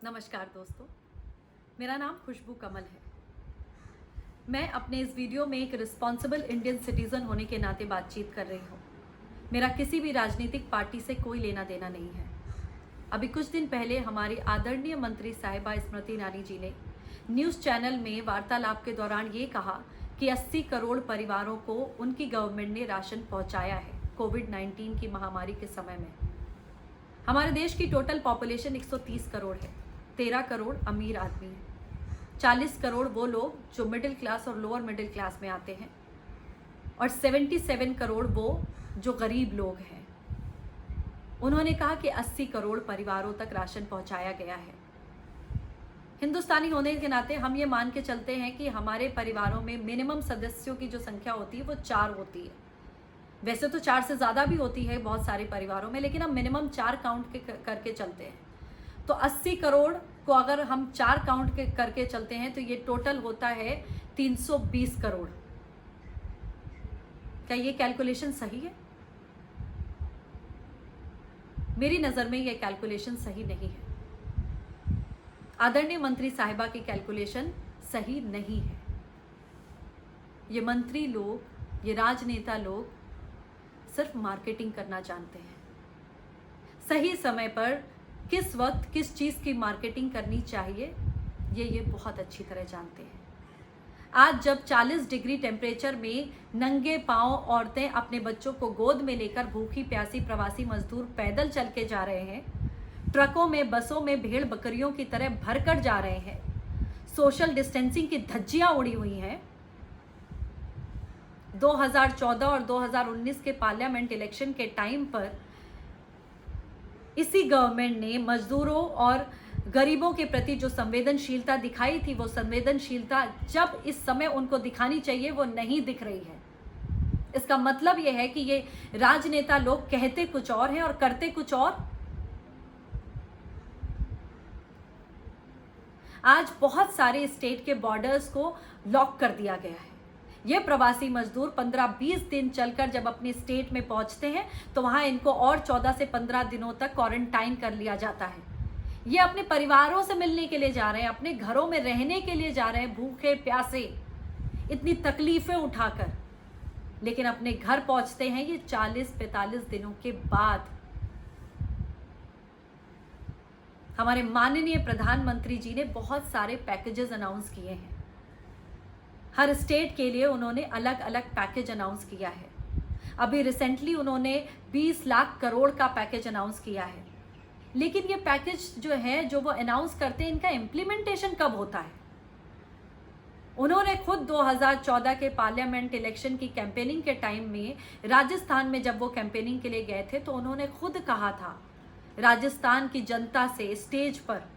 नमस्कार दोस्तों, मेरा नाम खुशबू कमल है। मैं अपने इस वीडियो में एक रिस्पॉन्सिबल इंडियन सिटीजन होने के नाते बातचीत कर रही हूँ। मेरा किसी भी राजनीतिक पार्टी से कोई लेना देना नहीं है। अभी कुछ दिन पहले हमारी आदरणीय मंत्री साहिबा स्मृति ईरानी जी ने न्यूज़ चैनल में वार्तालाप के दौरान ये कहा कि 80 करोड़ परिवारों को उनकी गवर्नमेंट ने राशन पहुँचाया है कोविड-19 की महामारी के समय में। हमारे देश की टोटल पॉपुलेशन 130 करोड़ है। 13 करोड़ अमीर आदमी हैं, 40 करोड़ वो लोग जो मिडिल क्लास और लोअर मिडिल क्लास में आते हैं और 77 करोड़ वो जो गरीब लोग हैं। उन्होंने कहा कि 80 करोड़ परिवारों तक राशन पहुंचाया गया है। हिंदुस्तानी होने के नाते हम ये मान के चलते हैं कि हमारे परिवारों में मिनिमम सदस्यों की जो संख्या होती है वो 4 होती है। वैसे तो 4 से ज़्यादा भी होती है बहुत सारे परिवारों में, लेकिन हम मिनिमम 4 काउंट करके चलते हैं। तो 80 करोड़ को अगर हम 4 काउंट करके चलते हैं तो ये टोटल होता है 320 करोड़। क्या ये कैलकुलेशन सही है? मेरी नज़र में ये कैलकुलेशन सही नहीं है। आदरणीय मंत्री साहिबा की कैलकुलेशन सही नहीं है। ये मंत्री लोग, ये राजनेता लोग सिर्फ मार्केटिंग करना जानते हैं। सही समय पर किस वक्त किस चीज़ की मार्केटिंग करनी चाहिए ये बहुत अच्छी तरह जानते हैं। आज जब 40 डिग्री टेम्परेचर में नंगे पांव औरतें अपने बच्चों को गोद में लेकर भूखी प्यासी प्रवासी मजदूर पैदल चल के जा रहे हैं, ट्रकों में बसों में भेड़ बकरियों की तरह भरकर जा रहे हैं, सोशल डिस्टेंसिंग की धज्जियां उड़ी हुई हैं। 2014 और 2019 के पार्लियामेंट इलेक्शन के टाइम पर इसी गवर्नमेंट ने मजदूरों और गरीबों के प्रति जो संवेदनशीलता दिखाई थी, वो संवेदनशीलता जब इस समय उनको दिखानी चाहिए वो नहीं दिख रही है। इसका मतलब ये है कि ये राजनेता लोग कहते कुछ और हैं और करते कुछ और। आज बहुत सारे स्टेट के बॉर्डर्स को लॉक कर दिया गया है। ये प्रवासी मजदूर 15-20 दिन चलकर जब अपने स्टेट में पहुंचते हैं तो वहां इनको और 14 से 15 दिनों तक क्वारंटाइन कर लिया जाता है। ये अपने परिवारों से मिलने के लिए जा रहे हैं, अपने घरों में रहने के लिए जा रहे हैं, भूखे प्यासे, इतनी तकलीफें उठाकर, लेकिन अपने घर पहुंचते हैं ये 40-45 दिनों के बाद। हमारे माननीय प्रधानमंत्री जी ने बहुत सारे पैकेजेस अनाउंस किए हैं। हर स्टेट के लिए उन्होंने अलग अलग पैकेज अनाउंस किया है। अभी रिसेंटली उन्होंने 20 लाख करोड़ का पैकेज अनाउंस किया है। लेकिन ये पैकेज जो है, जो वो अनाउंस करते हैं, इनका इम्प्लीमेंटेशन कब होता है? उन्होंने खुद 2014 के पार्लियामेंट इलेक्शन की कैंपेनिंग के टाइम में राजस्थान में जब वो कैंपेनिंग के लिए गए थे तो उन्होंने खुद कहा था राजस्थान की जनता से स्टेज पर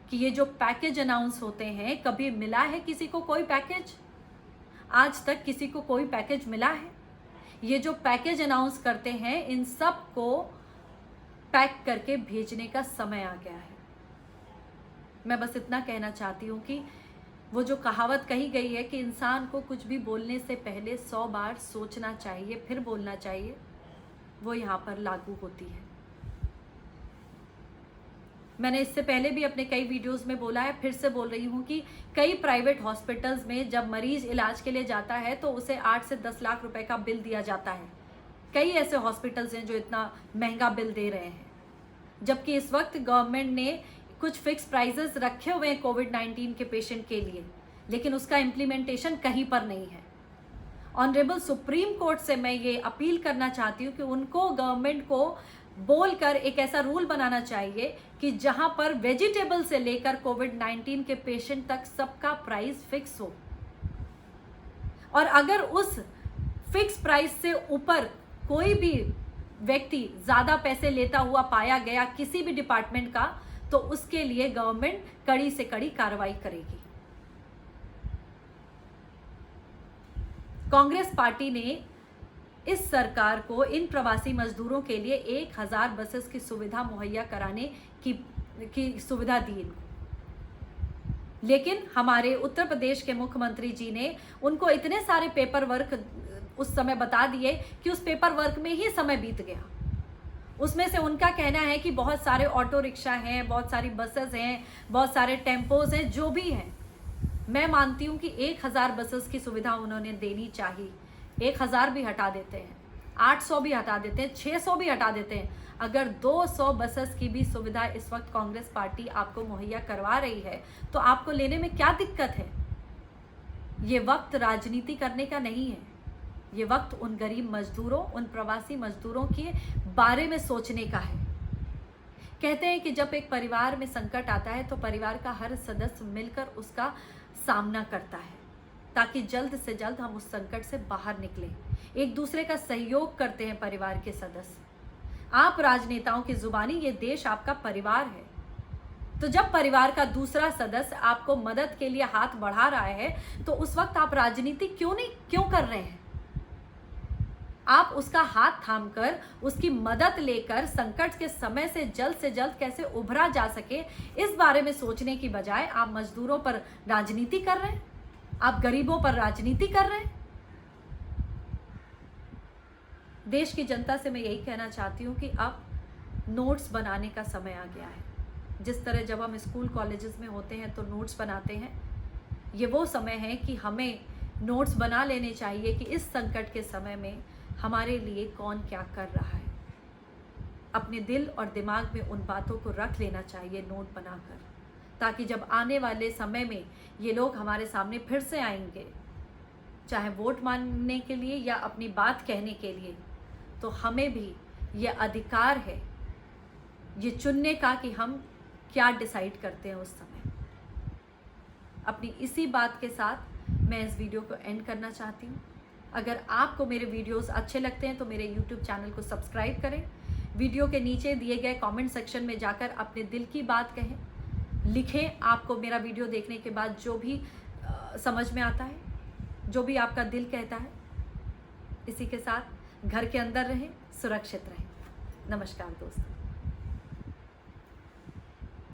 कि ये जो पैकेज अनाउंस होते हैं, कभी मिला है किसी को कोई पैकेज? आज तक किसी को कोई पैकेज मिला है? ये जो पैकेज अनाउंस करते हैं, इन सब को पैक करके भेजने का समय आ गया है। मैं बस इतना कहना चाहती हूँ कि वो जो कहावत कही गई है कि इंसान को कुछ भी बोलने से पहले 100 बार सोचना चाहिए फिर बोलना चाहिए, वो यहाँ पर लागू होती है। मैंने इससे पहले भी अपने कई वीडियोस में बोला है, फिर से बोल रही हूँ कि कई प्राइवेट हॉस्पिटल्स में जब मरीज इलाज के लिए जाता है तो उसे 8 से 10 लाख रुपए का बिल दिया जाता है। कई ऐसे हॉस्पिटल्स हैं जो इतना महंगा बिल दे रहे हैं, जबकि इस वक्त गवर्नमेंट ने कुछ फिक्स प्राइजेस रखे हुए हैं कोविड-19 के पेशेंट के लिए, लेकिन उसका इम्प्लीमेंटेशन कहीं पर नहीं है। ऑनरेबल सुप्रीम कोर्ट से मैं ये अपील करना चाहती हूँ कि उनको, गवर्नमेंट को बोलकर एक ऐसा रूल बनाना चाहिए कि जहां पर वेजिटेबल से लेकर कोविड-19 के पेशेंट तक सबका प्राइस फिक्स हो, और अगर उस फिक्स प्राइस से ऊपर कोई भी व्यक्ति ज्यादा पैसे लेता हुआ पाया गया किसी भी डिपार्टमेंट का, तो उसके लिए गवर्नमेंट कड़ी से कड़ी कार्रवाई करेगी। कांग्रेस पार्टी ने इस सरकार को इन प्रवासी मजदूरों के लिए 1000 बसेस की सुविधा मुहैया कराने की सुविधा दी इनको, लेकिन हमारे उत्तर प्रदेश के मुख्यमंत्री जी ने उनको इतने सारे पेपर वर्क उस समय बता दिए कि उस पेपर वर्क में ही समय बीत गया। उसमें से उनका कहना है कि बहुत सारे ऑटो रिक्शा हैं, बहुत सारी बसेस हैं, बहुत सारे टेम्पोज हैं, जो भी हैं। मैं मानती हूँ कि 1000 बसेस की सुविधा उन्होंने देनी चाहिए। 1000 भी हटा देते हैं, 800 भी हटा देते हैं, 600 भी हटा देते हैं। अगर 200 बसेस की भी सुविधा इस वक्त कांग्रेस पार्टी आपको मुहैया करवा रही है तो आपको लेने में क्या दिक्कत है? ये वक्त राजनीति करने का नहीं है। ये वक्त उन गरीब मजदूरों, उन प्रवासी मजदूरों के बारे में सोचने का है। कहते हैं कि जब एक परिवार में संकट आता है तो परिवार का हर सदस्य मिलकर उसका सामना करता है, ताकि जल्द से जल्द हम उस संकट से बाहर निकलें। एक दूसरे का सहयोग करते हैं परिवार के सदस्य। आप राजनेताओं की जुबानी ये देश आपका परिवार है, तो जब परिवार का दूसरा सदस्य आपको मदद के लिए हाथ बढ़ा रहा है तो उस वक्त आप राजनीति क्यों कर रहे हैं? आप उसका हाथ थामकर, उसकी मदद लेकर संकट के समय से जल्द कैसे उभरा जा सके, इस बारे में सोचने की बजाय आप मजदूरों पर राजनीति कर रहे हैं, आप गरीबों पर राजनीति कर रहे हैं। देश की जनता से मैं यही कहना चाहती हूँ कि अब नोट्स बनाने का समय आ गया है। जिस तरह जब हम स्कूल कॉलेजेस में होते हैं तो नोट्स बनाते हैं, ये वो समय है कि हमें नोट्स बना लेने चाहिए कि इस संकट के समय में हमारे लिए कौन क्या कर रहा है। अपने दिल और दिमाग में उन बातों को रख लेना चाहिए नोट बनाकर, ताकि जब आने वाले समय में ये लोग हमारे सामने फिर से आएंगे, चाहे वोट मांगने के लिए या अपनी बात कहने के लिए, तो हमें भी ये अधिकार है ये चुनने का कि हम क्या डिसाइड करते हैं उस समय। अपनी इसी बात के साथ मैं इस वीडियो को एंड करना चाहती हूँ। अगर आपको मेरे वीडियोस अच्छे लगते हैं तो मेरे YouTube चैनल को सब्सक्राइब करें। वीडियो के नीचे दिए गए कमेंट सेक्शन में जाकर अपने दिल की बात कहें, लिखें। आपको मेरा वीडियो देखने के बाद जो भी समझ में आता है, जो भी आपका दिल कहता है। इसी के साथ घर के अंदर रहें, सुरक्षित रहें। नमस्कार दोस्तों।